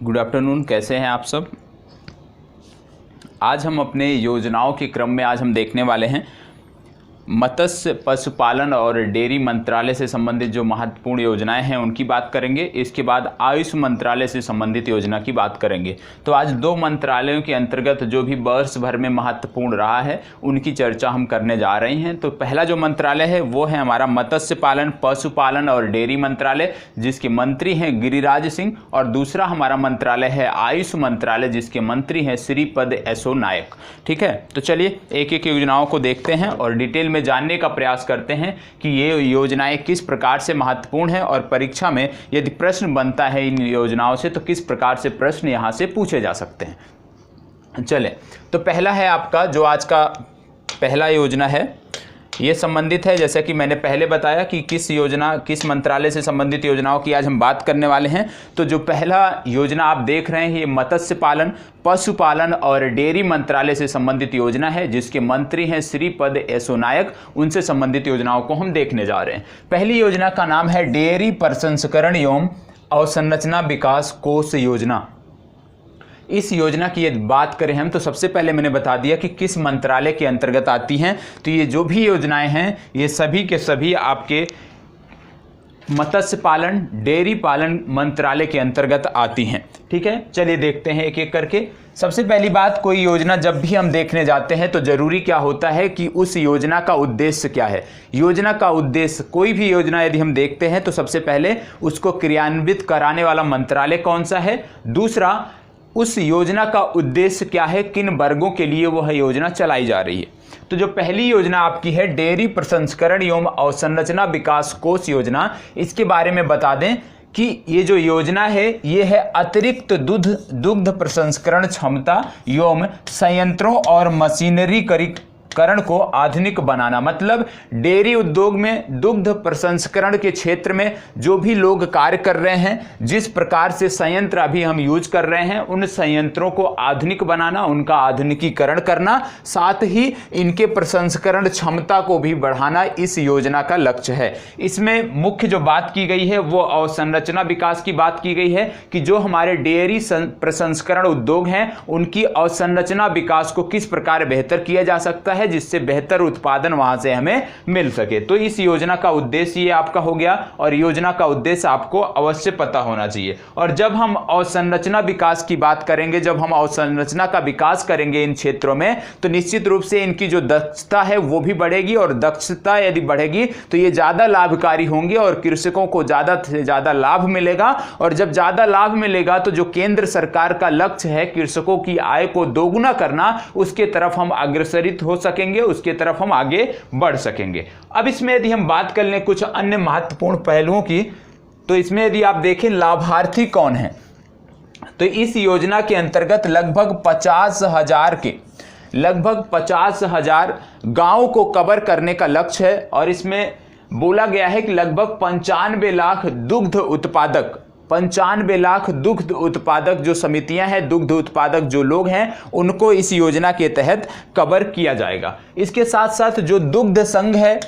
Good afternoon, कैसे हैं आप सब। आज हम अपने योजनाओं के क्रम में आज हम देखने वाले हैं मत्स्य पशुपालन और डेयरी मंत्रालय से संबंधित जो महत्वपूर्ण योजनाएं हैं उनकी बात करेंगे। इसके बाद आयुष मंत्रालय से संबंधित योजना की बात करेंगे। तो आज दो मंत्रालयों के अंतर्गत जो भी वर्ष भर में महत्वपूर्ण रहा है उनकी चर्चा हम करने जा रहे हैं। तो पहला जो मंत्रालय है वो है हमारा मत्स्य पालन, पशुपालन और डेयरी मंत्रालय, जिसके मंत्री हैं गिरिराज सिंह, और दूसरा हमारा मंत्रालय है आयुष मंत्रालय, जिसके मंत्री हैं श्रीपद यसो नायक। ठीक है, तो चलिए एक एक योजनाओं को देखते हैं और डिटेल में जानने का प्रयास करते हैं कि ये योजनाएं किस प्रकार से महत्वपूर्ण हैं और परीक्षा में यदि प्रश्न बनता है इन योजनाओं से तो किस प्रकार से प्रश्न यहां से पूछे जा सकते हैं। चले, तो पहला है आपका जो आज का पहला योजना है, ये संबंधित है, जैसा कि मैंने पहले बताया कि किस मंत्रालय से संबंधित योजनाओं की आज हम बात करने वाले हैं। तो जो पहला योजना आप देख रहे हैं ये मत्स्य पालन, पशुपालन और डेयरी मंत्रालय से संबंधित योजना है, जिसके मंत्री हैं श्रीपद यसो नायक। उनसे संबंधित योजनाओं को हम देखने जा रहे हैं। पहली योजना का नाम है डेयरी प्रसंस्करण एवं अवसंरचना विकास कोष योजना। इस योजना की यदि बात करें हम तो सबसे पहले मैंने बता दिया कि किस मंत्रालय के अंतर्गत आती हैं। तो ये जो भी योजनाएं हैं ये सभी के सभी आपके मत्स्य पालन, डेयरी पालन मंत्रालय के अंतर्गत आती हैं। ठीक है, चलिए देखते हैं एक एक करके। सबसे पहली बात, कोई योजना जब भी हम देखने जाते हैं तो जरूरी क्या होता है कि उस योजना का उद्देश्य क्या है। योजना का उद्देश्य, कोई भी योजना यदि हम देखते हैं तो सबसे पहले उसको क्रियान्वित कराने वाला मंत्रालय कौन सा है, दूसरा उस योजना का उद्देश्य क्या है, किन वर्गों के लिए वह योजना चलाई जा रही है। तो जो पहली योजना आपकी है डेयरी प्रसंस्करण एवं अवसंरचना विकास कोष योजना, इसके बारे में बता दें कि ये जो योजना है ये है अतिरिक्त दुग्ध प्रसंस्करण क्षमता एवं संयंत्रों और मशीनरीकरण को आधुनिक बनाना। मतलब डेयरी उद्योग में दुग्ध प्रसंस्करण के क्षेत्र में जो भी लोग कार्य कर रहे हैं, जिस प्रकार से संयंत्र अभी हम यूज कर रहे हैं, उन संयंत्रों को आधुनिक बनाना, उनका आधुनिकीकरण करना, साथ ही इनके प्रसंस्करण क्षमता को भी बढ़ाना इस योजना का लक्ष्य है। इसमें मुख्य जो बात की गई है वो अवसंरचना विकास की बात की गई है कि जो हमारे डेयरी प्रसंस्करण उद्योग हैं उनकी अवसंरचना विकास को किस प्रकार बेहतर किया जा सकता है जिससे बेहतर उत्पादन वहां से हमें मिल सके। तो इस योजना का उद्देश्य ये आपका हो गया, और योजना का उद्देश्य आपको अवश्य पता होना चाहिए। और जब हम अवसंरचना विकास की बात करेंगे, जब हम अवसंरचना का विकास करेंगे इन क्षेत्रों में, तो निश्चित रूप से इनकी जो दक्षता है वो भी बढ़ेगी, और दक्षता यदि बढ़ेगी तो ये ज्यादा लाभकारी होंगे और कृषकों को ज्यादा से ज्यादा लाभ मिलेगा। और जब ज्यादा लाभ मिलेगा तो जो केंद्र सरकार का लक्ष्य है कृषकों की आय को दोगुना करना, उसके तरफ हम अग्रसरित हो सकेंगे, उसके तरफ हम आगे बढ़ सकेंगे। अब इसमें यदि हम बात कर लें कुछ अन्य महत्वपूर्ण पहलुओं की, तो इसमें यदि आप देखें लाभार्थी कौन है, तो इस योजना के अंतर्गत लगभग 50,000 गांवों को कवर करने का लक्ष्य है। और इसमें बोला गया है कि लगभग 95 लाख दुग्ध उत्पादक जो समितियां हैं, दुग्ध उत्पादक जो लोग हैं, उनको इस योजना के तहत कवर किया जाएगा। इसके साथ साथ जो दुग्ध संघ है,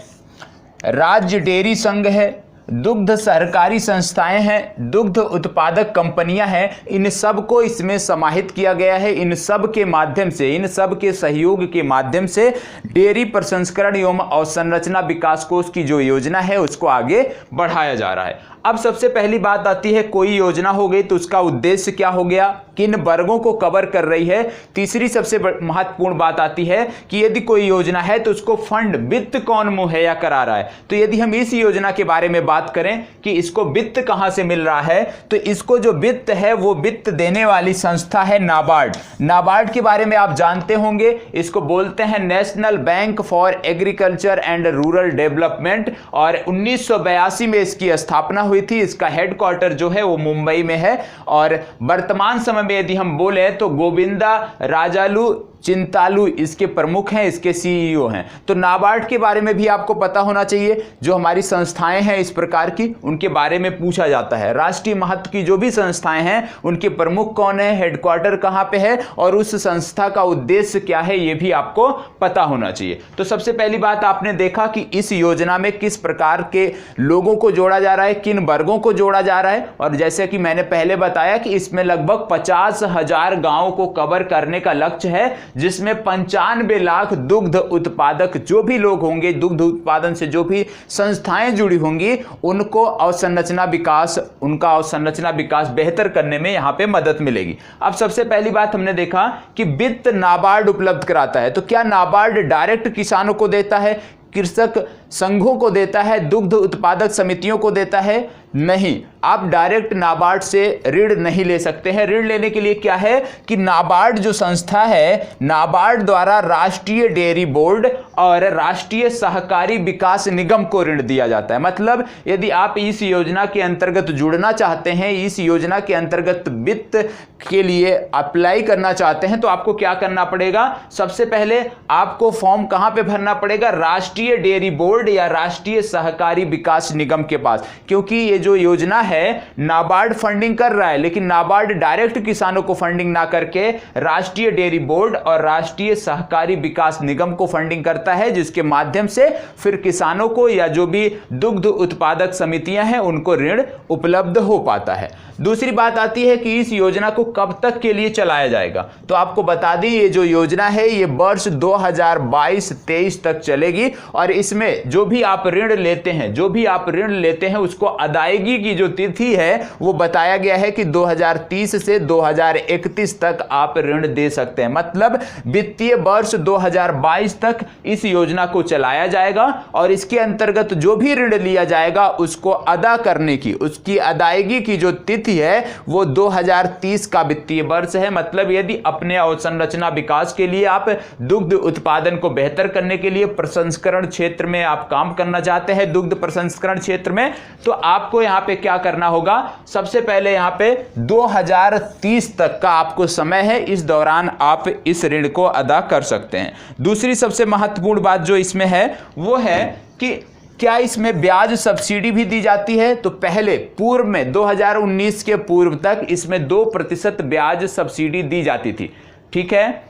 राज्य डेयरी संघ है, दुग्ध सहकारी संस्थाएं हैं, दुग्ध उत्पादक कंपनियां हैं, इन सब को इसमें समाहित किया गया है। इन सब के माध्यम से, इन सब के सहयोग के माध्यम से डेयरी प्रसंस्करण एवं अवसंरचना विकास कोष की जो योजना है उसको आगे बढ़ाया जा रहा है। अब सबसे पहली बात आती है, कोई योजना हो गई तो उसका उद्देश्य क्या हो गया, किन वर्गों को कवर कर रही है। तीसरी सबसे महत्वपूर्ण बात आती है कि यदि कोई योजना है तो उसको फंड, वित्त कौन मुहैया करा रहा है। तो यदि हम इस योजना के बारे में बात करें कि इसको वित्त कहां से मिल रहा है, तो इसको जो वित्त है वो वित्त देने वाली संस्था है नाबार्ड। नाबार्ड के बारे में आप जानते होंगे, इसको बोलते हैं national bank for agriculture and rural development, और 1982 में इसकी स्थापना हुई थी। इसका हेडक्वार्टर जो है वो मुंबई में है। और वर्तमान समय में यदि हम बोले तो गोविंदा राजालू चिंतालू इसके प्रमुख हैं, इसके सीईओ हैं। तो नाबार्ड के बारे में भी आपको पता होना चाहिए। जो हमारी संस्थाएं हैं इस प्रकार की, उनके बारे में पूछा जाता है। राष्ट्रीय महत्व की जो भी संस्थाएं हैं उनके प्रमुख कौन है, हेडक्वार्टर कहां पे है और उस संस्था का उद्देश्य क्या है, यह भी आपको पता होना चाहिए। तो सबसे पहली बात आपने देखा कि इस योजना में किस प्रकार के लोगों को जोड़ा जा रहा है, किन वर्गों को जोड़ा जा रहा है। और जैसे कि मैंने पहले बताया कि इसमें लगभग 50,000 गांवों को कवर करने का लक्ष्य है, जिसमें 95 लाख दुग्ध उत्पादक जो भी लोग होंगे, दुग्ध उत्पादन से जो भी संस्थाएं जुड़ी होंगी, उनका अवसंरचना विकास बेहतर करने में यहां पे मदद मिलेगी। अब सबसे पहली बात हमने देखा कि वित्त नाबार्ड उपलब्ध कराता है। तो क्या नाबार्ड डायरेक्ट किसानों को देता है, कृषक संघों को देता है, दुग्ध उत्पादक समितियों को देता है? नहीं, आप डायरेक्ट नाबार्ड से ऋण नहीं ले सकते हैं। ऋण लेने के लिए क्या है कि नाबार्ड जो संस्था है, नाबार्ड द्वारा राष्ट्रीय डेयरी बोर्ड और राष्ट्रीय सहकारी विकास निगम को ऋण दिया जाता है। मतलब यदि आप इस योजना के अंतर्गत जुड़ना चाहते हैं, इस योजना के अंतर्गत वित्त के लिए अप्लाई करना चाहते हैं, तो आपको क्या करना पड़ेगा? सबसे पहले आपको फॉर्म कहां पे भरना पड़ेगा? राष्ट्रीय डेयरी बोर्ड या राष्ट्रीय सहकारी विकास निगम के पास। क्योंकि ये जो योजना है नाबार्ड फंडिंग कर रहा है, लेकिन नाबार्ड डायरेक्ट किसानों को फंडिंग ना करके राष्ट्रीय डेयरी बोर्ड और राष्ट्रीय सहकारी विकास निगम को फंडिंग करता है, जिसके माध्यम से फिर किसानों को या जो भी दुग्ध उत्पादक समितियां हैं उनको ऋण उपलब्ध हो पाता है। दूसरी बात आती है कि इस योजना को कब तक के लिए चलाया जाएगा। तो आपको बता दें, ये जो योजना है ये वर्ष 2022-23 तक चलेगी और इसमें जो भी आप ऋण लेते हैं उसको अदायगी की जो तिथि है वो बताया गया है कि 2030 से 2031 तक आप ऋण दे सकते हैं। मतलब वित्तीय वर्ष 2022 तक इस योजना को चलाया जाएगा और इसके अंतर्गत जो भी ऋण लिया जाएगा उसको अदा करने की, उसकी अदायगी की जो तिथि है वो 2030 का वित्तीय वर्ष है। मतलब यदि अपने अवसंरचना विकास के लिए, आप दुग्ध उत्पादन को बेहतर करने के लिए प्रसंस्करण क्षेत्र में आप काम करना चाहते हैं, दुग्ध प्रसंस्करण क्षेत्र में, तो आपको यहां पे क्या करना होगा? सबसे पहले यहां पे 2030 तक का आपको समय है, इस दौरान आप इस ऋण को अदा कर सकते हैं। दूसरी सबसे महत्वपूर्ण बात जो इसमें है वो है कि क्या इसमें ब्याज सब्सिडी भी दी जाती है? तो पहले पूर्व में 2019 के पूर्व तक इसमें 2% ब्याज सब्सिडी दी जाती थी। ठीक है,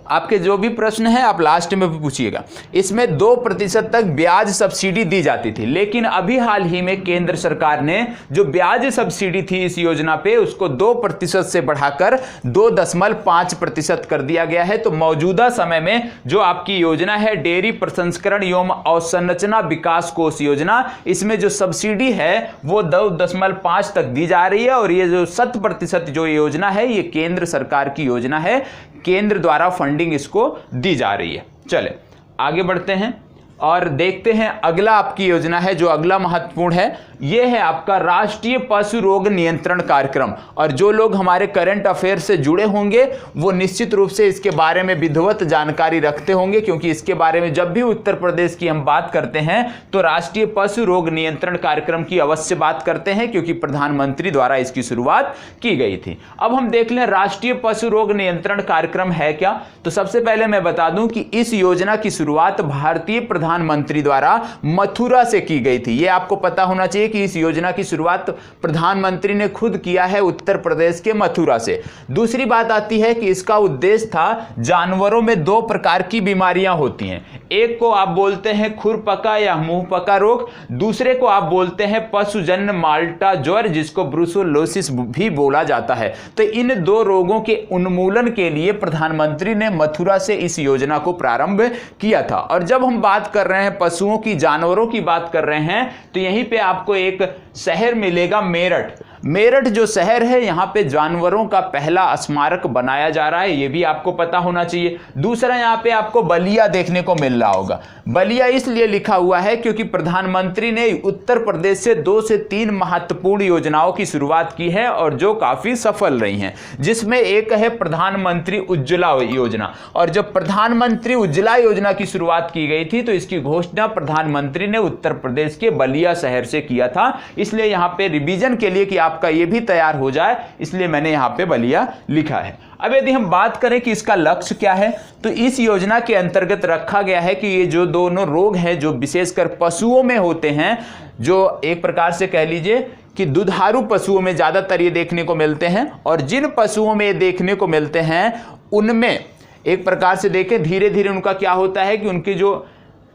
आपके जो भी प्रश्न है आप लास्ट में भी पूछिएगा। इसमें 2% तक ब्याज सब्सिडी दी जाती थी, लेकिन अभी हाल ही में केंद्र सरकार ने जो ब्याज सब्सिडी थी इस योजना पे उसको 2% से बढ़ाकर 2.5% कर दिया गया है। तो मौजूदा समय में जो आपकी योजना है डेयरी प्रसंस्करण एवं अवसंरचना विकास कोष योजना, इसमें जो सब्सिडी है वो 2.5 तक दी जा रही है और ये जो 7% जो योजना है ये केंद्र सरकार की योजना है, केंद्र द्वारा फंडिंग इसको दी जा रही है। चले आगे बढ़ते हैं और देखते हैं अगला आपकी योजना है जो अगला महत्वपूर्ण है, यह है आपका राष्ट्रीय पशु रोग नियंत्रण कार्यक्रम। और जो लोग हमारे करंट अफेयर से जुड़े होंगे वो निश्चित रूप से इसके बारे में विधिवत जानकारी रखते होंगे, क्योंकि इसके बारे में जब भी उत्तर प्रदेश की हम बात करते हैं तो राष्ट्रीय पशु रोग नियंत्रण कार्यक्रम की अवश्य बात करते हैं, क्योंकि प्रधानमंत्री द्वारा इसकी शुरुआत की गई थी। अब हम देख लें राष्ट्रीय पशु रोग नियंत्रण कार्यक्रम है क्या। तो सबसे पहले मैं बता दूं कि इस योजना की शुरुआत भारतीय प्रधानमंत्री द्वारा मथुरा से की गई थी। यह आपको पता होना चाहिए कि इस योजना की शुरुआत प्रधानमंत्री ने खुद किया है उत्तर प्रदेश के मथुरा से। दूसरी बात आती है कि इसका उद्देश्य था, जानवरों में 2 प्रकार की बीमारियां होती हैं, एक को आप बोलते हैं खुरपका या मुंहपका रोग, दूसरे को आप बोलते हैं पशुजन्य माल्टा ज्वर जिसको ब्रुसेलोसिस भी बोला जाता है। तो इन 2 रोगों के उन्मूलन के लिए प्रधानमंत्री ने मथुरा से इस योजना को प्रारंभ किया था। और जब हम बात कर रहे हैं पशुओं की, जानवरों की बात कर रहे हैं, तो यहीं पे आपको एक शहर मिलेगा मेरठ। मेरठ जो शहर है यहाँ पे जानवरों का पहला स्मारक बनाया जा रहा है, ये भी आपको पता होना चाहिए। दूसरा यहाँ पे आपको बलिया देखने को मिल रहा होगा। बलिया इसलिए लिखा हुआ है क्योंकि प्रधानमंत्री ने उत्तर प्रदेश से 2 से 3 महत्वपूर्ण योजनाओं की शुरुआत की है और जो काफी सफल रही हैं, जिसमें एक है प्रधानमंत्री उज्ज्वला योजना। और जब प्रधानमंत्री उज्ज्वला योजना की शुरुआत की गई थी तो इसकी घोषणा प्रधानमंत्री ने उत्तर प्रदेश के बलिया शहर से किया था। इसलिए यहाँ पे रिवीजन के लिए कि आपका ये भी तैयार हो जाए, इसलिए मैंने यहाँ पे बलिया लिखा है। अब यदि हम बात करें कि इसका लक्ष्य क्या है, तो इस योजना के अंतर्गत रखा गया है कि ये जो दोनों रोग हैं जो विशेषकर पशुओं में होते हैं, जो एक प्रकार से कह लीजिए कि दुधारू पशुओं में ज़्यादातर ये देखने को मिलते हैं, और जिन पशुओं में ये देखने को मिलते हैं उनमें एक प्रकार से देखें धीरे धीरे उनका क्या होता है कि उनकी जो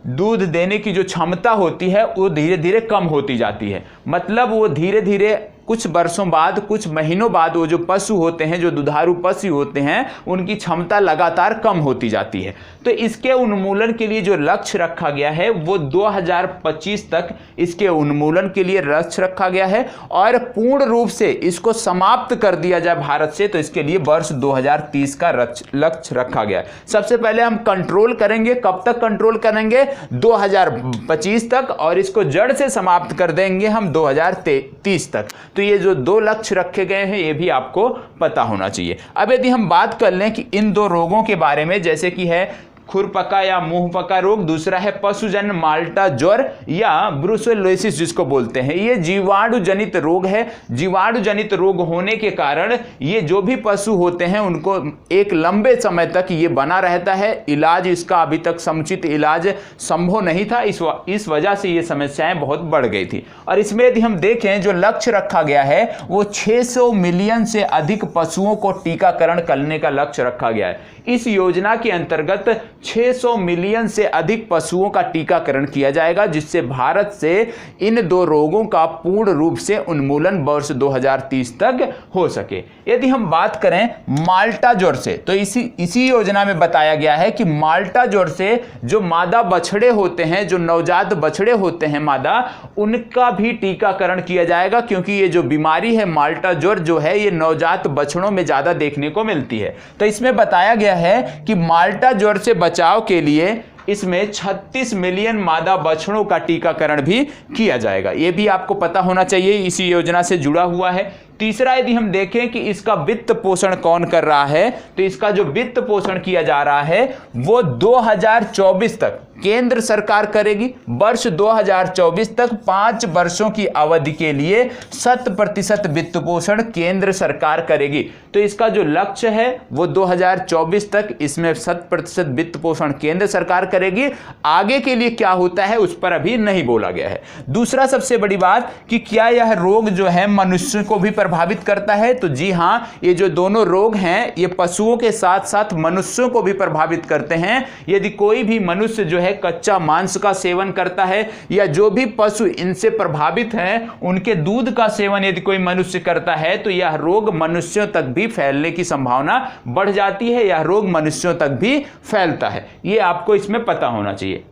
दूध देने की जो क्षमता होती है वो धीरे धीरे कम होती जाती है। मतलब वो धीरे धीरे कुछ वर्षों बाद, कुछ महीनों बाद वो जो पशु होते हैं, जो दुधारू पशु होते हैं, उनकी क्षमता लगातार कम होती जाती है। तो इसके उन्मूलन के लिए जो लक्ष्य रखा गया है वो 2025 तक इसके उन्मूलन के लिए लक्ष्य रखा गया है, और पूर्ण रूप से इसको समाप्त कर दिया जाए भारत से, तो इसके लिए वर्ष 2030 का लक्ष्य रखा गया है। सबसे पहले हम कंट्रोल करेंगे, कब तक कंट्रोल करेंगे? 2025 तक, और इसको जड़ से समाप्त कर देंगे हम 2030 तक। तो ये जो दो लक्ष्य रखे गए हैं ये भी आपको पता होना चाहिए। अब यदि हम बात कर लें कि इन दो रोगों के बारे में, जैसे कि है खुरपका या मुंहपका रोग, दूसरा है पशुजन्य माल्टा ज्वर या ब्रुसेलोसिस जिसको बोलते हैं, ये जीवाणु जनित रोग है। जीवाणु जनित रोग होने के कारण ये जो भी पशु होते हैं उनको एक लंबे समय तक ये बना रहता है। इलाज इसका अभी तक समुचित इलाज संभव नहीं था, इस वजह से ये समस्याएं बहुत बढ़ गई थी। और इसमें यदि हम देखें जो लक्ष्य रखा गया है वो 600 मिलियन से अधिक पशुओं को टीकाकरण करने का लक्ष्य रखा गया है। इस योजना के अंतर्गत 600 मिलियन से अधिक पशुओं का टीकाकरण किया जाएगा, जिससे भारत से इन दो रोगों का पूर्ण रूप से उन्मूलन वर्ष 2030 तक हो सके। यदि हम बात करें माल्टा ज्वर से, तो इसी योजना में बताया गया है कि माल्टा ज्वर से जो मादा बछड़े होते हैं, जो नवजात बछड़े होते हैं मादा, उनका भी टीकाकरण किया जाएगा, क्योंकि ये जो बीमारी है माल्टा ज्वर जो है ये नवजात बछड़ों में ज्यादा देखने को मिलती है। तो इसमें बताया गया है कि माल्टा ज्वर से बचाव के लिए इसमें 36 मिलियन मादा बछड़ों का टीकाकरण भी किया जाएगा। यह भी आपको पता होना चाहिए, इसी योजना से जुड़ा हुआ है। तीसरा, यदि हम देखें कि इसका वित्त पोषण कौन कर रहा है, तो इसका जो वित्त पोषण किया जा रहा है वो 2024 तक केंद्र सरकार करेगी। वर्ष 2024 तक 5 वर्षों की अवधि के लिए 100% वित्त पोषण केंद्र सरकार करेगी। तो इसका जो लक्ष्य है वो 2024 तक इसमें 100% वित्त पोषण केंद्र सरकार करेगी। आगे के लिए क्या होता है उस पर अभी नहीं बोला गया है। दूसरा सबसे बड़ी बात कि क्या यह रोग जो है मनुष्य को भी प्रभावित करता है, तो जी हाँ, ये जो दोनों रोग हैं ये पशुओं के साथ साथ मनुष्यों को भी प्रभावित करते हैं। यदि कोई भी मनुष्य जो है कच्चा मांस का सेवन करता है, या जो भी पशु इनसे प्रभावित हैं उनके दूध का सेवन यदि कोई मनुष्य करता है, तो यह रोग मनुष्यों तक भी फैलने की संभावना बढ़ जाती है। यह रोग मनुष्यों तक भी फैलता है, ये आपको इसमें पता होना चाहिए।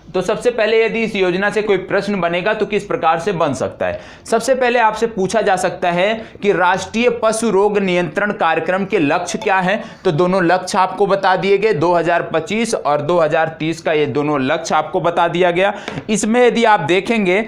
तो सबसे पहले यदि इस योजना से कोई प्रश्न बनेगा तो किस प्रकार से बन सकता है? सबसे पहले आपसे पूछा जा सकता है कि राष्ट्रीय पशु रोग नियंत्रण कार्यक्रम के लक्ष्य क्या हैं? तो दोनों लक्ष्य आपको बता दिए गए, 2025 और 2030 का ये दोनों लक्ष्य आपको बता दिया गया। इसमें यदि आप देखेंगे,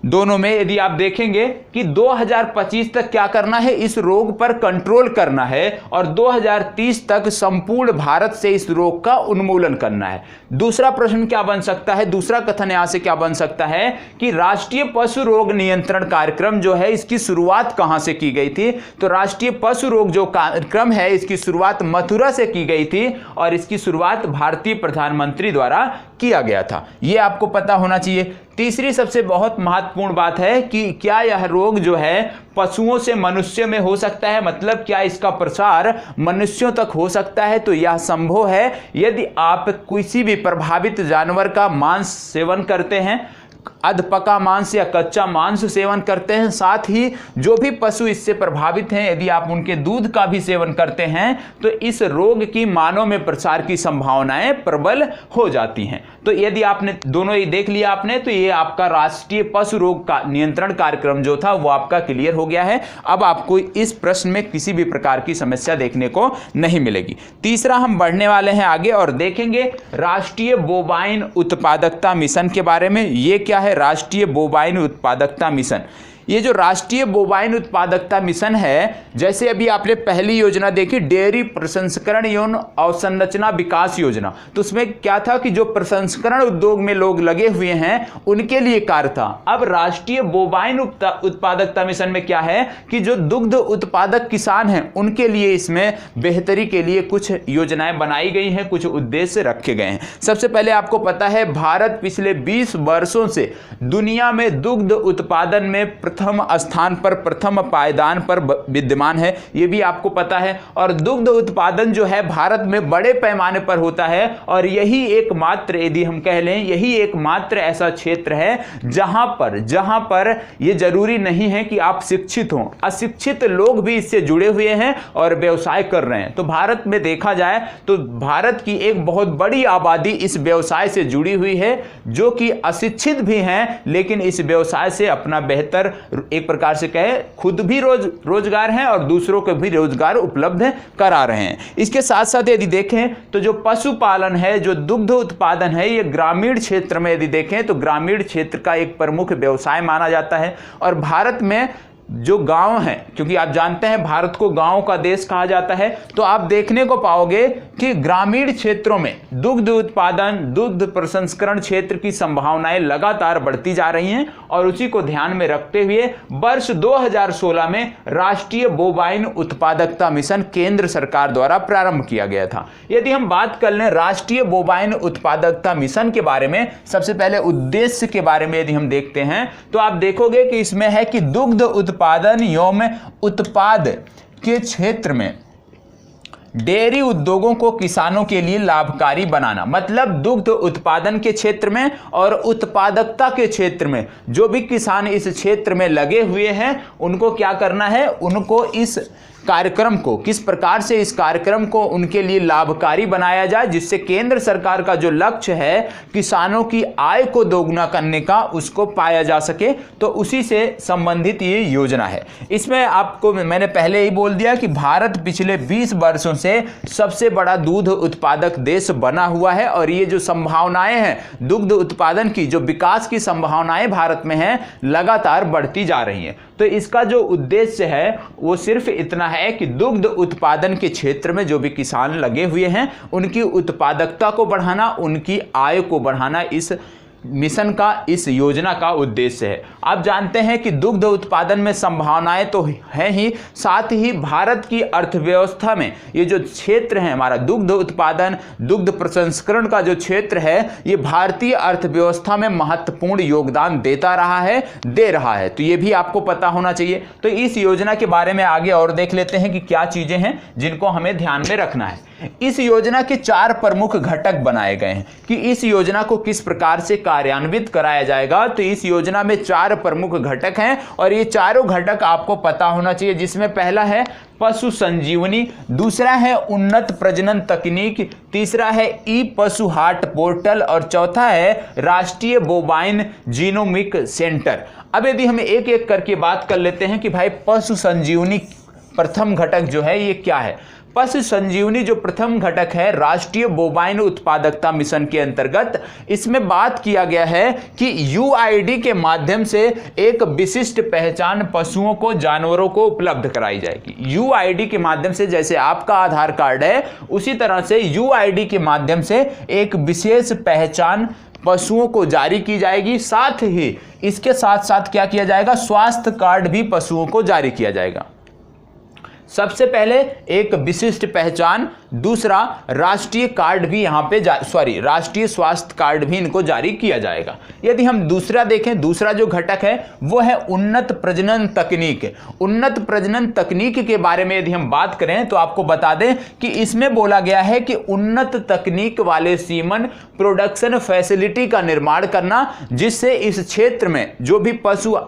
दोनों में यदि आप देखेंगे कि 2025 तक क्या करना है, इस रोग पर कंट्रोल करना है, और 2030 तक संपूर्ण भारत से इस रोग का उन्मूलन करना है। दूसरा प्रश्न क्या बन सकता है, दूसरा कथन यहां से क्या बन सकता है कि राष्ट्रीय पशु रोग नियंत्रण कार्यक्रम जो है इसकी शुरुआत कहां से की गई थी? तो राष्ट्रीय पशु रोग जो कार्यक्रम है इसकी शुरुआत मथुरा से की गई थी, और इसकी शुरुआत भारतीय प्रधानमंत्री द्वारा किया गया था। यह आपको पता होना चाहिए। तीसरी सबसे बहुत महत्वपूर्ण बात है कि क्या यह रोग जो है पशुओं से मनुष्य में हो सकता है, मतलब क्या इसका प्रसार मनुष्यों तक हो सकता है? तो यह संभव है यदि आप किसी भी प्रभावित जानवर का मांस सेवन करते हैं, अधपका मांस या कच्चा मांस सेवन करते हैं, साथ ही जो भी पशु इससे प्रभावित हैं यदि आप उनके दूध का भी सेवन करते हैं, तो इस रोग की मानव में प्रसार की संभावनाएं प्रबल हो जाती हैं। तो यदि आपने दोनों ही देख लिया आपने, तो ये आपका राष्ट्रीय पशु रोग का नियंत्रण कार्यक्रम जो था वो आपका क्लियर हो गया है। अब आपको इस प्रश्न में किसी भी प्रकार की समस्या देखने को नहीं मिलेगी। तीसरा, हम बढ़ने वाले हैं आगे और देखेंगे राष्ट्रीय बोवाइन उत्पादकता मिशन के बारे में। ये क्या है? राष्ट्रीय बोवाइन उत्पादकता मिशन। ये जो राष्ट्रीय बोवाइन उत्पादकता मिशन है, जैसे अभी आपने पहली योजना देखी डेयरी प्रसंस्करण एवं अवसंरचना विकास योजना, तो उसमें क्या था कि जो प्रसंस्करण उद्योग में लोग लगे हुए हैं उनके लिए कार्य था। अब राष्ट्रीय बोवाइन उत्पादकता मिशन में क्या है कि जो दुग्ध उत्पादक किसान हैं उनके लिए इसमें बेहतरी के लिए कुछ योजनाएं बनाई गई हैं, कुछ उद्देश्य रखे गए हैं। सबसे पहले आपको पता है भारत पिछले 20 वर्षों से दुनिया में दुग्ध उत्पादन में प्रथम स्थान पर, प्रथम पायदान पर विद्यमान है, ये भी आपको पता है। और दुग्ध उत्पादन जो है भारत में बड़े पैमाने पर होता है और यही एकमात्र, यदि हम कह लें, यही एकमात्र ऐसा क्षेत्र है जहां पर ये जरूरी नहीं है कि आप शिक्षित हों, अशिक्षित लोग भी इससे जुड़े हुए हैं और व्यवसाय कर रहे हैं। तो भारत में देखा जाए तो भारत की एक बहुत बड़ी आबादी इस व्यवसाय से जुड़ी हुई है, जो कि अशिक्षित भी हैं लेकिन इस व्यवसाय से अपना बेहतर, एक प्रकार से कहे, खुद भी रोजगार है और दूसरों को भी रोजगार उपलब्ध करा रहे हैं। इसके साथ साथ यदि देखें तो जो पशुपालन है, जो दुग्ध उत्पादन है, ये ग्रामीण क्षेत्र में यदि देखें तो ग्रामीण क्षेत्र का एक प्रमुख व्यवसाय माना जाता है। और भारत में जो गांव हैं, क्योंकि आप जानते हैं भारत को गांव का देश कहा जाता है, तो आप देखने को पाओगे कि ग्रामीण क्षेत्रों में दुग्ध उत्पादन, दुग्ध प्रसंस्करण क्षेत्र की संभावनाएं लगातार बढ़ती जा रही हैं। और उसी को ध्यान में रखते हुए वर्ष 2016 में राष्ट्रीय बोवाइन उत्पादकता मिशन केंद्र सरकार द्वारा प्रारंभ किया गया था। यदि हम बात कर लें राष्ट्रीय बोवाइन उत्पादकता मिशन के बारे में, सबसे पहले उद्देश्य के बारे में यदि हम देखते हैं तो आप देखोगे कि इसमें है कि दुग्ध उत्पादन एवं उत्पाद के क्षेत्र में डेयरी उद्योगों को किसानों के लिए लाभकारी बनाना। मतलब दुग्ध उत्पादन के क्षेत्र में और उत्पादकता के क्षेत्र में जो भी किसान इस क्षेत्र में लगे हुए हैं उनको क्या करना है, उनको इस कार्यक्रम को, किस प्रकार से इस कार्यक्रम को उनके लिए लाभकारी बनाया जाए, जिससे केंद्र सरकार का जो लक्ष्य है किसानों की आय को दोगुना करने का, उसको पाया जा सके। तो उसी से संबंधित ये योजना है। इसमें आपको मैंने पहले ही बोल दिया कि भारत पिछले 20 वर्षों से सबसे बड़ा दूध उत्पादक देश बना हुआ है और ये जो संभावनाएं हैं दुग्ध उत्पादन की, जो विकास की संभावनाएं भारत में हैं, लगातार बढ़ती जा रही हैं। तो इसका जो उद्देश्य है वो सिर्फ इतना है कि दुग्ध उत्पादन के क्षेत्र में जो भी किसान लगे हुए हैं उनकी उत्पादकता को बढ़ाना, उनकी आय को बढ़ाना इस मिशन का, इस योजना का उद्देश्य है। आप जानते हैं कि दुग्ध उत्पादन में संभावनाएं तो हैं ही, साथ ही भारत की अर्थव्यवस्था में ये जो क्षेत्र है हमारा दुग्ध उत्पादन, दुग्ध प्रसंस्करण का जो क्षेत्र है, ये भारतीय अर्थव्यवस्था में महत्वपूर्ण योगदान देता रहा है, दे रहा है। तो ये भी आपको पता होना चाहिए। तो इस योजना के बारे में आगे और देख लेते हैं कि क्या चीजें हैं जिनको हमें ध्यान में रखना है। इस योजना के 4 प्रमुख घटक बनाए गए हैं कि इस योजना को किस प्रकार से कार्यान्वित कराया जाएगा। तो इस योजना में 4 प्रमुख घटक हैं और ये चारों घटक आपको पता होना चाहिए, जिसमें पहला है पशु संजीवनी, दूसरा है उन्नत प्रजनन तकनीक, तीसरा है ई पशु हाट पोर्टल और चौथा है राष्ट्रीय बोवाइन जीनोमिक सेंटर। अब यदि हम एक एक करके बात कर लेते हैं कि भाई पशु संजीवनी प्रथम घटक जो है ये क्या है। पशु संजीवनी जो प्रथम घटक है राष्ट्रीय बोवाइन उत्पादकता मिशन के अंतर्गत, इसमें बात किया गया है कि यूआईडी के माध्यम से एक विशिष्ट पहचान पशुओं को, जानवरों को उपलब्ध कराई जाएगी। यूआईडी के माध्यम से, जैसे आपका आधार कार्ड है उसी तरह से यूआईडी के माध्यम से एक विशेष पहचान पशुओं को जारी की जाएगी। साथ ही इसके साथ साथ क्या किया जाएगा, स्वास्थ्य कार्ड भी पशुओं को जारी किया जाएगा। सबसे पहले एक विशिष्ट पहचान, दूसरा राष्ट्रीय कार्ड भी यहाँ पे राष्ट्रीय स्वास्थ्य कार्ड भी इनको जारी किया जाएगा। यदि हम दूसरा देखें, दूसरा जो घटक है वो है उन्नत प्रजनन तकनीक। उन्नत प्रजनन तकनीक के बारे में यदि हम बात करें तो आपको बता दें कि इसमें बोला गया है कि उन्नत तकनीक वाले सीमन प्रोडक्शन फैसिलिटी का निर्माण करना, जिससे इस क्षेत्र में जो भी पशु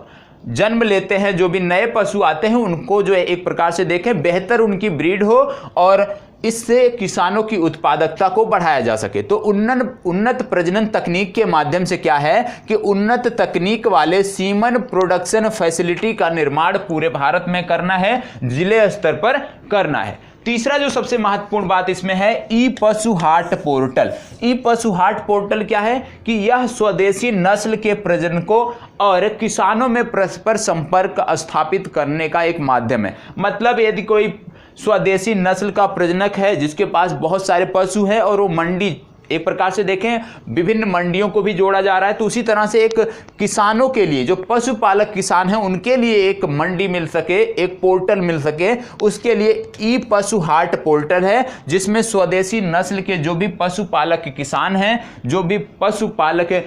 जन्म लेते हैं, जो भी नए पशु आते हैं, उनको जो है एक प्रकार से देखें बेहतर उनकी ब्रीड हो और इससे किसानों की उत्पादकता को बढ़ाया जा सके। तो उन्नत प्रजनन तकनीक के माध्यम से क्या है कि उन्नत तकनीक वाले सीमन प्रोडक्शन फैसिलिटी का निर्माण पूरे भारत में करना है, जिले स्तर पर करना है। तीसरा जो सबसे महत्वपूर्ण बात इसमें है ई पशु हाट पोर्टल। ई पशु हाट पोर्टल क्या है कि यह स्वदेशी नस्ल के प्रजनकों और किसानों में परस्पर संपर्क स्थापित करने का एक माध्यम है। मतलब यदि कोई स्वदेशी नस्ल का प्रजनक है जिसके पास बहुत सारे पशु हैं और वो मंडी, एक प्रकार से देखें विभिन्न मंडियों को भी जोड़ा जा रहा है, तो उसी तरह से एक किसानों के लिए, जो पशुपालक किसान हैं उनके लिए एक मंडी मिल सके, एक पोर्टल मिल सके, उसके लिए ई पशु हाट पोर्टल है, जिसमें स्वदेशी नस्ल के जो भी पशुपालक किसान हैं, जो भी पशुपालक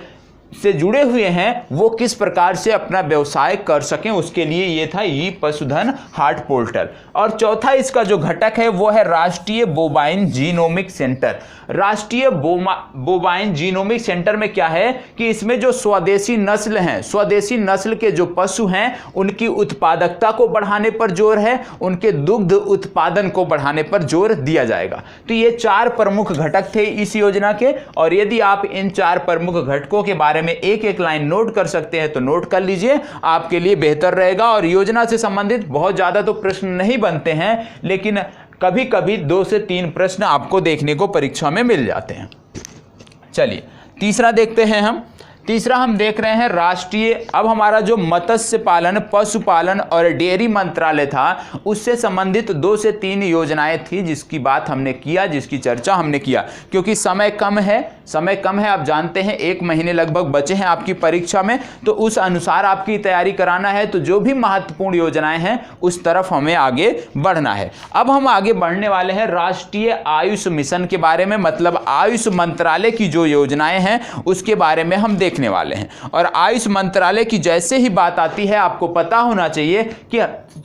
से जुड़े हुए हैं, वो किस प्रकार से अपना व्यवसाय कर सकें, उसके लिए ये था ई पशुधन हाट पोर्टल। और चौथा इसका जो घटक है वो है राष्ट्रीय बोवाइन जीनोमिक सेंटर। राष्ट्रीय बोवाइन जीनोमिक सेंटर में क्या है कि इसमें जो स्वदेशी नस्ल हैं, स्वदेशी नस्ल के जो पशु हैं, उनकी उत्पादकता को बढ़ाने पर जोर है, उनके दुग्ध उत्पादन को बढ़ाने पर जोर दिया जाएगा। तो ये 4 प्रमुख घटक थे इस योजना के, और यदि आप इन 4 प्रमुख घटकों के बारे में एक लाइन नोट कर सकते हैं तो नोट कर लीजिए, आपके लिए बेहतर रहेगा। और योजना से संबंधित बहुत ज्यादा तो प्रश्न नहीं बनते हैं, लेकिन कभी कभी 2 से 3 प्रश्न आपको देखने को परीक्षा में मिल जाते हैं। चलिए तीसरा देखते हैं हम। तीसरा हम देख रहे हैं राष्ट्रीय, अब हमारा जो मत्स्य पालन, पशुपालन और डेयरी मंत्रालय था, उससे संबंधित 2 से 3 योजनाएं थी जिसकी बात हमने किया, जिसकी चर्चा हमने किया। क्योंकि समय कम है, आप जानते हैं 1 महीने लगभग बचे हैं आपकी परीक्षा में, तो उस अनुसार आपकी तैयारी कराना है। तो जो भी महत्वपूर्ण योजनाएं हैं उस तरफ हमें आगे बढ़ना है। अब हम आगे बढ़ने वाले हैं राष्ट्रीय आयुष मिशन के बारे में, मतलब आयुष मंत्रालय की जो योजनाएं हैं उसके बारे में हम देखने वाले हैं। और आयुष मंत्रालय की जैसे ही बात आती है, आपको पता होना चाहिए कि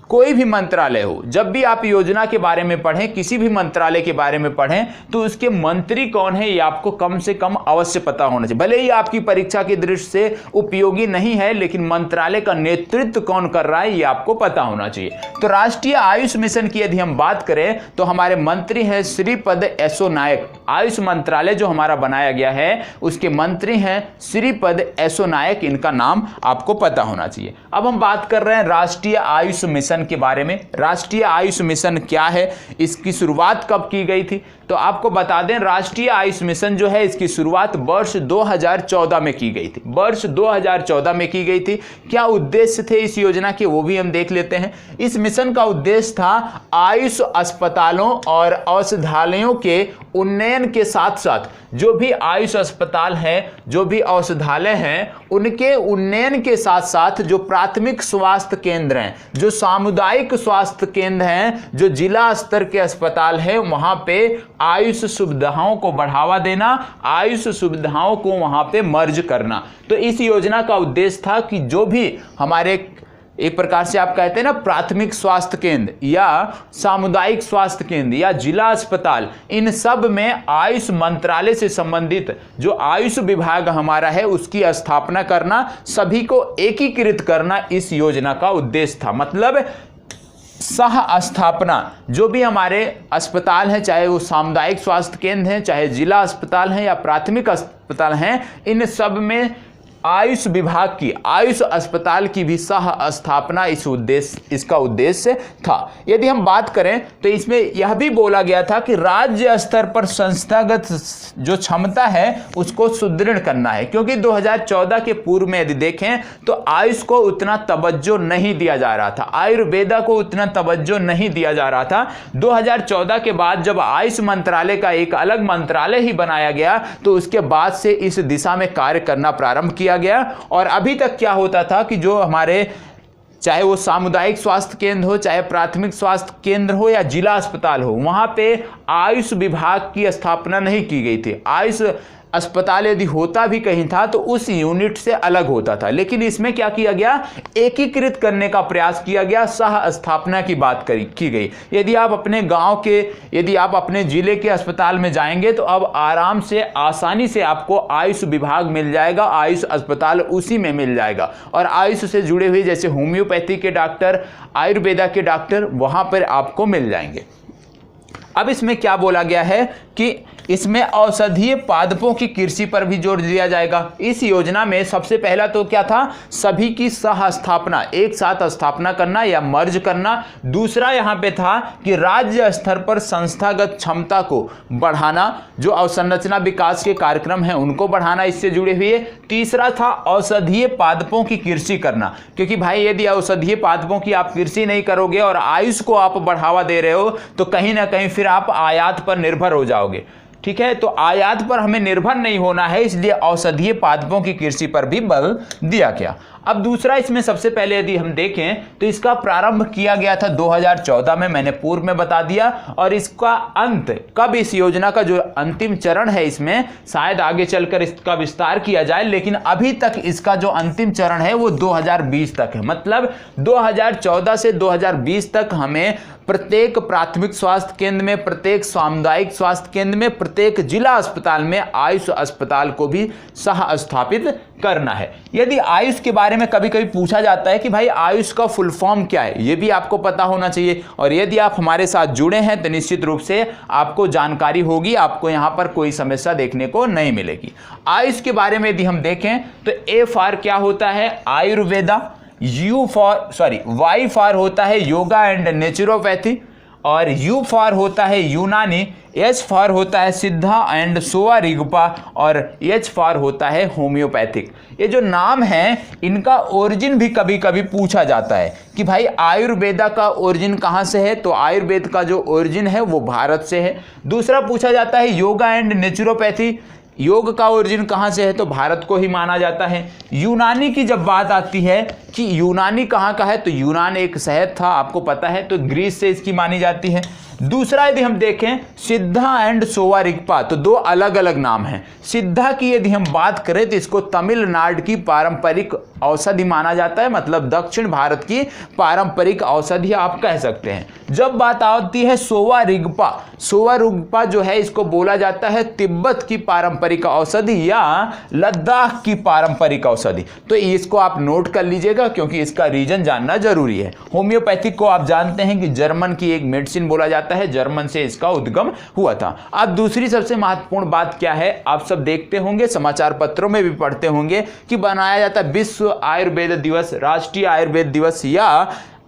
कोई भी मंत्रालय हो, जब भी आप योजना के बारे में पढ़ें, किसी भी मंत्रालय के बारे में पढ़ें, तो उसके मंत्री कौन है ये आपको कम से कम अवश्य पता होना चाहिए। भले ही आपकी परीक्षा की दृष्टि से उपयोगी नहीं है, लेकिन मंत्रालय का नेतृत्व कौन कर रहा है ये आपको पता होना चाहिए। तो राष्ट्रीय आयुष मिशन की यदि हम बात करें तो हमारे मंत्री हैं श्रीपद येसो नायक। आयुष मंत्रालय जो हमारा बनाया गया है उसके मंत्री हैं श्रीपद येसो नायक, इनका नाम आपको पता होना चाहिए। अब हम बात कर रहे हैं राष्ट्रीय आयुष मिशन के बारे में। राष्ट्रीय आयुष मिशन क्या है, इसकी शुरुआत कब की गई थी, तो आपको बता दें राष्ट्रीय आयुष मिशन जो है इसकी शुरुआत वर्ष 2014 में की गई थी। वर्ष 2014 में की गई थी। क्या उद्देश्य थे इस योजना के वो भी हम देख लेते हैं। इस मिशन का उद्देश्य था आयुष अस्पतालों और औषधालयों के उन्नयन के साथ साथ जो भी आयुष अस्पताल हैं, जो भी औषधालय हैं, उनके उन्नयन के साथ साथ जो प्राथमिक स्वास्थ्य केंद्र हैं, जो सामुदायिक स्वास्थ्य केंद्र हैं, जो जिला स्तर के अस्पताल हैं, वहां पे आयुष सुविधाओं को बढ़ावा देना, आयुष सुविधाओं को वहां पे मर्ज करना। तो इस योजना का उद्देश्य था कि जो भी हमारे एक प्रकार से आप कहते हैं ना प्राथमिक स्वास्थ्य केंद्र या सामुदायिक स्वास्थ्य केंद्र या जिला अस्पताल, इन सब में आयुष मंत्रालय से संबंधित जो आयुष विभाग हमारा है उसकी स्थापना करना, सभी को एकीकृत करना इस योजना का उद्देश्य था। मतलब सह स्थापना, जो भी हमारे अस्पताल हैं, चाहे वो सामुदायिक स्वास्थ्य केंद्र हैं, चाहे जिला अस्पताल हैं या प्राथमिक अस्पताल हैं, इन सब में आयुष विभाग की, आयुष अस्पताल की भी सह स्थापना इसका उद्देश्य था। यदि हम बात करें तो इसमें यह भी बोला गया था कि राज्य स्तर पर संस्थागत जो क्षमता है उसको सुदृढ़ करना है, क्योंकि 2014 के पूर्व में यदि देखें तो आयुष को उतना तवज्जो नहीं दिया जा रहा था, आयुर्वेदा को उतना तवज्जो नहीं दिया जा रहा था। 2014 के बाद जब आयुष मंत्रालय का एक अलग मंत्रालय ही बनाया गया तो उसके बाद से इस दिशा में कार्य करना प्रारंभ किया गया। और अभी तक क्या होता था कि जो हमारे चाहे वो सामुदायिक स्वास्थ्य केंद्र हो, चाहे प्राथमिक स्वास्थ्य केंद्र हो या जिला अस्पताल हो, वहां पे आयुष विभाग की स्थापना नहीं की गई थी। आयुष अस्पताल यदि होता भी कहीं था तो उस यूनिट से अलग होता था, लेकिन इसमें क्या किया गया, एकीकृत करने का प्रयास किया गया, सह स्थापना की बात की गई। यदि आप अपने गांव के, यदि आप अपने जिले के अस्पताल में जाएंगे तो अब आराम से, आसानी से आपको आयुष विभाग मिल जाएगा, आयुष अस्पताल उसी में मिल जाएगा। और आयुष से जुड़े हुए जैसे होम्योपैथी के डॉक्टर, आयुर्वेदा के डॉक्टर वहां पर आपको मिल जाएंगे। अब इसमें क्या बोला गया है कि इसमें औषधीय पादपों की कृषि पर भी जोर दिया जाएगा। इस योजना में सबसे पहला तो क्या था, सभी की सह स्थापना, एक साथ स्थापना करना या मर्ज करना। दूसरा यहाँ पे था कि राज्य स्तर पर संस्थागत क्षमता को बढ़ाना, जो अवसंरचना विकास के कार्यक्रम हैं उनको बढ़ाना इससे जुड़े हुए। तीसरा था औषधीय पादपों की कृषि करना, क्योंकि भाई यदि औषधीय पादपों की आप कृषि नहीं करोगे और आयुष को आप बढ़ावा दे रहे हो तो कहीं ना कहीं फिर आप आयात पर निर्भर हो जाओगे। ठीक है, तो आयात पर हमें निर्भर नहीं होना है, इसलिए औषधीय पादपों की कृषि पर भी बल दिया गया। अब दूसरा, इसमें सबसे पहले यदि हम देखें तो इसका प्रारंभ किया गया था 2014 में, मैंने पूर्व में बता दिया। और इसका अंत कब, इस योजना का जो अंतिम चरण है इसमें शायद आगे चलकर इसका विस्तार किया जाए, लेकिन अभी तक इसका जो अंतिम चरण है वो 2020 तक है। मतलब 2014 से 2020 तक हमें प्रत्येक प्राथमिक स्वास्थ्य केंद्र में, प्रत्येक सामुदायिक स्वास्थ्य केंद्र में, प्रत्येक जिला अस्पताल में आयुष अस्पताल को भी सह स्थापित करना है। यदि आयुष के बारे में कभी कभी पूछा जाता है कि भाई आयुष का फुल फॉर्म क्या है, ये भी आपको पता होना चाहिए। और यदि आप हमारे साथ जुड़े हैं तो निश्चित रूप से आपको जानकारी होगी, आपको यहां पर कोई समस्या देखने को नहीं मिलेगी। आयुष के बारे में यदि हम देखें तो ए फॉर क्या होता है, आयुर्वेदा, वाई फॉर होता है योगा एंड नेचुरोपैथी, और यू फॉर होता है यूनानी, एच फॉर होता है सिद्धा एंड सोवा रिगपा, और एच फॉर होता है होम्योपैथिक। ये जो नाम हैं इनका ओरिजिन भी कभी कभी पूछा जाता है कि भाई आयुर्वेदा का ओरिजिन कहाँ से है, तो आयुर्वेद का जो ओरिजिन है वो भारत से है। दूसरा पूछा जाता है योगा एंड नेचुरोपैथी, योग का ओरिजिन कहाँ से है, तो भारत को ही माना जाता है। यूनानी की जब बात आती है कि यूनानी कहाँ का है, तो यूनान एक शहर था, आपको पता है, तो ग्रीस से इसकी मानी जाती है। दूसरा यदि हम देखें सिद्धा एंड सोवा रिगपा, तो दो अलग अलग नाम हैं। सिद्धा की यदि हम बात करें तो इसको तमिलनाडु की पारंपरिक औषधि माना जाता है, मतलब दक्षिण भारत की पारंपरिक औषधि आप कह सकते हैं। जब बात आती है सोवा रिगपा, सोवा रिगपा जो है इसको बोला जाता है तिब्बत की पारंपरिक औषधि या लद्दाख की पारंपरिक औषधि। तो इसको आप नोट कर लीजिएगा क्योंकि इसका रीजन जानना जरूरी है। होम्योपैथिक को आप जानते हैं कि जर्मन की एक मेडिसिन बोला जाता है, जर्मन से इसका उद्गम हुआ था। अब दूसरी सबसे महत्वपूर्ण बात क्या है, आप सब देखते होंगे, समाचार पत्रों में भी पढ़ते होंगे कि बनाया जाता है विश्व आयुर्वेद दिवस, राष्ट्रीय आयुर्वेद दिवस, या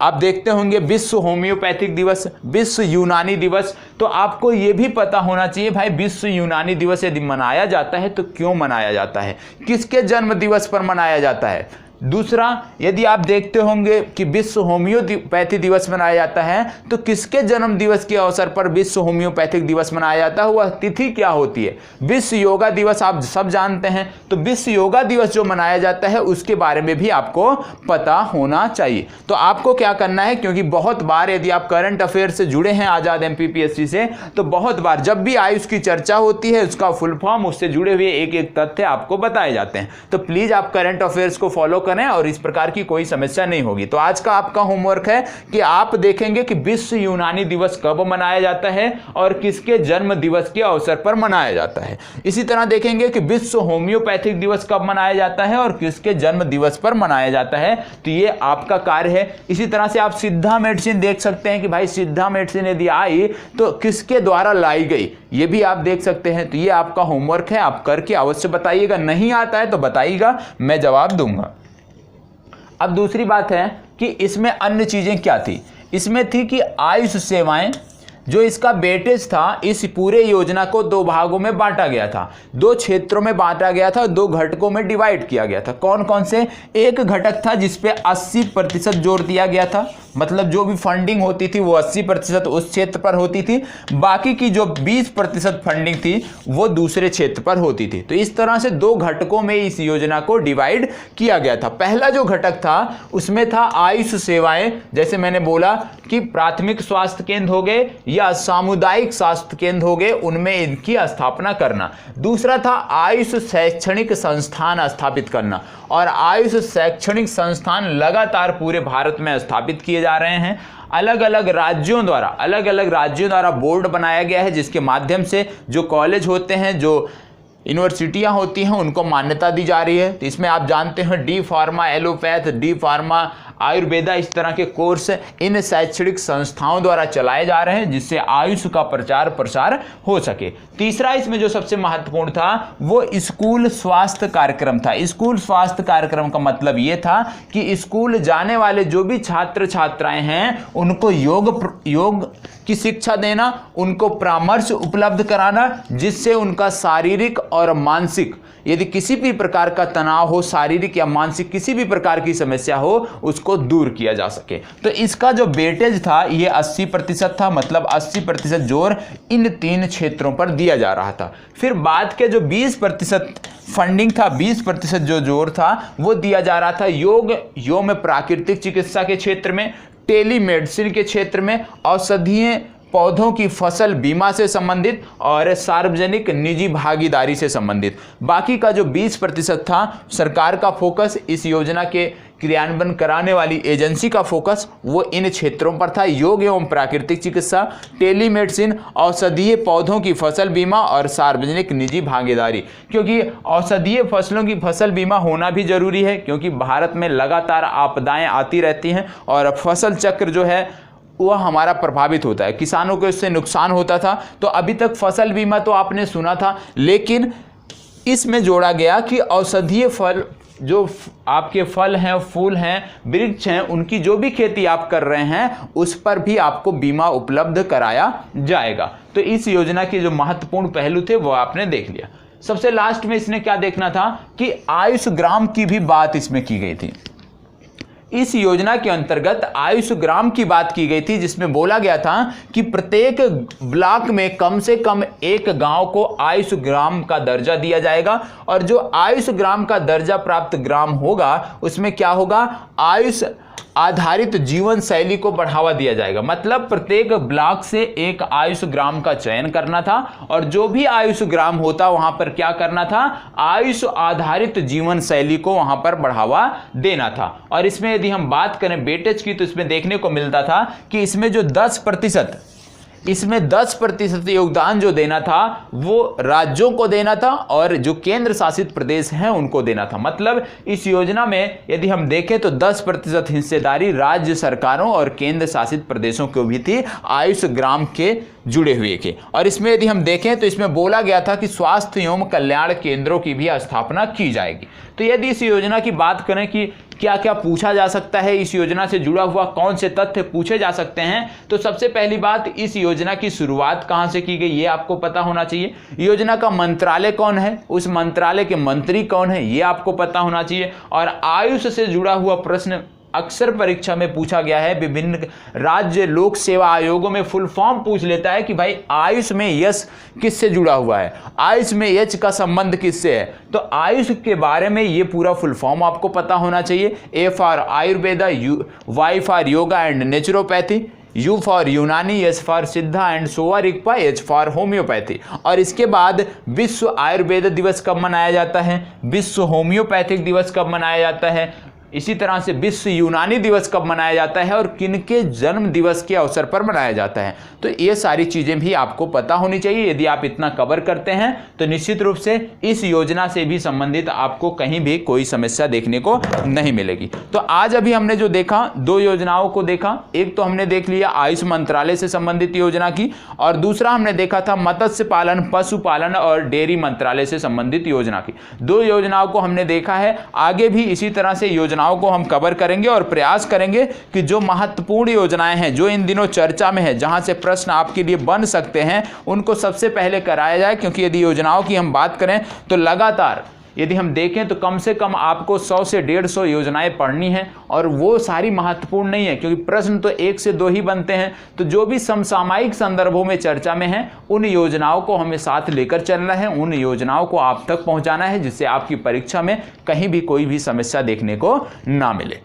आप देखते होंगे विश्व होम्योपैथिक दिवस, विश्व यूनानी दिवस। तो आपको यह भी पता होना चाहिए भाई विश्व यूनानी दिवस यदि मनाया जाता है तो क्यों मनाया जाता है, किसके जन्म दिवस पर मनाया जाता है। दूसरा, यदि आप देखते होंगे कि विश्व होम्योपैथी दिवस मनाया जाता है तो किसके जन्म दिवस के अवसर पर विश्व होम्योपैथिक दिवस मनाया जाता है, वह तिथि क्या होती है। विश्व योगा दिवस आप सब जानते हैं, तो विश्व योगा दिवस जो मनाया जाता है उसके बारे में भी आपको पता होना चाहिए। तो आपको क्या करना है, क्योंकि बहुत बार यदि आप करंट अफेयर से जुड़े हैं आजाद MPPSC से, तो बहुत बार जब भी आयुष की चर्चा होती है उसका फुल फॉर्म, उससे जुड़े हुए एक एक तथ्य आपको बताए जाते हैं। तो प्लीज आप करंट अफेयर्स को फॉलो करें और इस प्रकार की कोई समस्या नहीं होगी। तो आज का आपका होमवर्क है कि आप देखेंगे कि विश्व यूनानी दिवस कब मनाया जाता है और किसके जन्म दिवस के अवसर पर मनाया जाता है। इसी तरह देखेंगे कि विश्व होम्योपैथिक दिवस कब मनाया जाता है और किसके जन्म दिवस पर मनाया जाता है। तो ये आपका कार्य है। इसी तरह से आप सिद्धा मेडिसिन देख सकते हैं कि भाई सिद्धा मेडिसिन यदि आई तो किसके द्वारा लाई गई, ये भी आप देख सकते हैं। तो ये आपका होमवर्क है, आप करके अवश्य बताइएगा। नहीं आता है तो बताइएगा, मैं जवाब दूंगा। अब दूसरी बात है कि इसमें अन्य चीजें क्या थी। इसमें थी कि आयुष सेवाएं, जो इसका वेटेज था, इस पूरे योजना को दो भागों में बांटा गया था, दो क्षेत्रों में बांटा गया था, दो घटकों में डिवाइड किया गया था। कौन कौन से, एक घटक था जिसपे 80% जोर दिया गया था, मतलब जो भी फंडिंग होती थी वो 80% उस क्षेत्र पर होती थी, बाकी की जो 20% फंडिंग थी वो दूसरे क्षेत्र पर होती थी। तो इस तरह से दो घटकों में इस योजना को डिवाइड किया गया था। पहला जो घटक था उसमें था आयुष सेवाएं, जैसे मैंने बोला कि प्राथमिक स्वास्थ्य केंद्र हो गए या सामुदायिक स्वास्थ्य केंद्र हो गए, उनमें इनकी स्थापना करना। दूसरा था आयुष शैक्षणिक संस्थान स्थापित करना, और आयुष शैक्षणिक संस्थान लगातार पूरे भारत में स्थापित किए जा रहे हैं। अलग अलग राज्यों द्वारा बोर्ड बनाया गया है जिसके माध्यम से जो कॉलेज होते हैं, जो यूनिवर्सिटियां होती हैं उनको मान्यता दी जा रही है। तो इसमें आप जानते हैं D pharma allopath, D pharma Ayurveda, इस तरह के कोर्स इन शैक्षणिक संस्थाओं द्वारा चलाए जा रहे हैं जिससे आयुष का प्रचार प्रसार हो सके। तीसरा इसमें जो सबसे महत्वपूर्ण था वो स्कूल स्वास्थ्य कार्यक्रम था। स्कूल स्वास्थ्य कार्यक्रम का मतलब ये था कि स्कूल जाने वाले जो भी छात्र छात्राएं हैं उनको योग की शिक्षा देना, उनको परामर्श उपलब्ध कराना जिससे उनका शारीरिक और मानसिक, यदि किसी भी प्रकार का तनाव हो, शारीरिक या मानसिक किसी भी प्रकार की समस्या हो, उसको दूर किया जा सके। तो इसका जो वेटेज था ये 80% था, मतलब 80% जोर इन 3 क्षेत्रों पर दिया जा रहा था। फिर बाद के जो 20% फंडिंग था, 20% जो जोर था वो दिया जा रहा था योग में प्राकृतिक चिकित्सा के क्षेत्र में, टेलीमेडिसिन के क्षेत्र में, औषधीय पौधों की फसल बीमा से संबंधित और सार्वजनिक निजी भागीदारी से संबंधित। बाकी का जो 20% था सरकार का फोकस, इस योजना के क्रियान्वयन कराने वाली एजेंसी का फोकस वो इन क्षेत्रों पर था, योग एवं प्राकृतिक चिकित्सा, टेलीमेडिसिन, औषधीय पौधों की फसल बीमा और सार्वजनिक निजी भागीदारी। क्योंकि औषधीय फसलों की फसल बीमा होना भी जरूरी है क्योंकि भारत में लगातार आपदाएं आती रहती हैं और फसल चक्र जो है वह हमारा प्रभावित होता है, किसानों को इससे नुकसान होता था। तो अभी तक फसल बीमा तो आपने सुना था, लेकिन इसमें जोड़ा गया कि औषधीय फल, जो आपके फल हैं, फूल हैं, वृक्ष हैं, उनकी जो भी खेती आप कर रहे हैं उस पर भी आपको बीमा उपलब्ध कराया जाएगा। तो इस योजना के जो महत्वपूर्ण पहलू थे वो आपने देख लिया। सबसे लास्ट में इसने क्या देखना था कि आयुष ग्राम की भी बात इसमें की गई थी। इस योजना के अंतर्गत आयुष ग्राम की बात की गई थी जिसमें बोला गया था कि प्रत्येक ब्लॉक में कम से कम एक गांव को आयुष ग्राम का दर्जा दिया जाएगा और जो आयुष ग्राम का दर्जा प्राप्त ग्राम होगा उसमें क्या होगा, आयुष आधारित जीवन शैली को बढ़ावा दिया जाएगा। मतलब प्रत्येक ब्लॉक से एक आयुष ग्राम का चयन करना था और जो भी आयुष ग्राम होता वहां पर क्या करना था, आयुष आधारित जीवन शैली को वहां पर बढ़ावा देना था। और इसमें यदि हम बात करें वेटेज की तो इसमें देखने को मिलता था कि इसमें जो 10% योगदान जो देना था वो राज्यों को देना था और जो केंद्र शासित प्रदेश हैं उनको देना था। मतलब इस योजना में यदि हम देखें तो 10% हिस्सेदारी राज्य सरकारों और केंद्र शासित प्रदेशों को भी थी आयुष ग्राम के जुड़े हुए के। और इसमें यदि हम देखें तो इसमें बोला गया था कि स्वास्थ्य एवं कल्याण केंद्रों की भी स्थापना की जाएगी। तो यदि इस योजना की बात करें कि क्या क्या पूछा जा सकता है, इस योजना से जुड़ा हुआ कौन से तथ्य पूछे जा सकते हैं, तो सबसे पहली बात, इस योजना की शुरुआत कहां से की गई ये आपको पता होना चाहिए। योजना का मंत्रालय कौन है, उस मंत्रालय के मंत्री कौन है ये आपको पता होना चाहिए। और आयुष से जुड़ा हुआ प्रश्न अक्सर परीक्षा में पूछा गया है, विभिन्न राज्य लोक सेवा आयोगों में फुल फॉर्म पूछ लेता है कि भाई आयुष में यश किससे जुड़ा हुआ है, आयुष में यश का संबंध किससे है। तो आयुष के बारे में ये पूरा फुल फॉर्म आपको पता होना चाहिए। A for Ayurveda, Y for yoga and naturopathy, U for Unani, S for Siddha and Sowa Rigpa, H for homoeopathy. और इसके बाद विश्व आयुर्वेद दिवस कब मनाया जाता है, विश्व होम्योपैथिक दिवस कब मनाया जाता है, इसी तरह से विश्व यूनानी दिवस कब मनाया जाता है और किनके जन्म दिवस के अवसर पर मनाया जाता है। तो ये सारी चीजें भी आपको पता होनी चाहिए। यदि आप इतना कवर करते हैं तो निश्चित रूप से इस योजना से भी संबंधित आपको कहीं भी कोई समस्या देखने को नहीं मिलेगी। तो आज अभी हमने जो देखा, 2 योजनाओं को देखा। एक तो हमने देख लिया आयुष मंत्रालय से संबंधित योजना की और दूसरा हमने देखा था मत्स्य पालन, पशुपालन और डेयरी मंत्रालय से संबंधित योजना की। 2 योजनाओं को हमने देखा है। आगे भी इसी तरह से योजना को हम कवर करेंगे और प्रयास करेंगे कि जो महत्वपूर्ण योजनाएं हैं, जो इन दिनों चर्चा में है, जहां से प्रश्न आपके लिए बन सकते हैं, उनको सबसे पहले कराया जाए। क्योंकि यदि योजनाओं की हम बात करें तो लगातार यदि हम देखें तो कम से कम आपको 100 से 150 योजनाएं पढ़नी हैं और वो सारी महत्वपूर्ण नहीं है क्योंकि प्रश्न तो 1 से 2 ही बनते हैं। तो जो भी समसामयिक संदर्भों में चर्चा में है उन योजनाओं को हमें साथ लेकर चलना है, उन योजनाओं को आप तक पहुंचाना है जिससे आपकी परीक्षा में कहीं भी कोई भी समस्या देखने को ना मिले।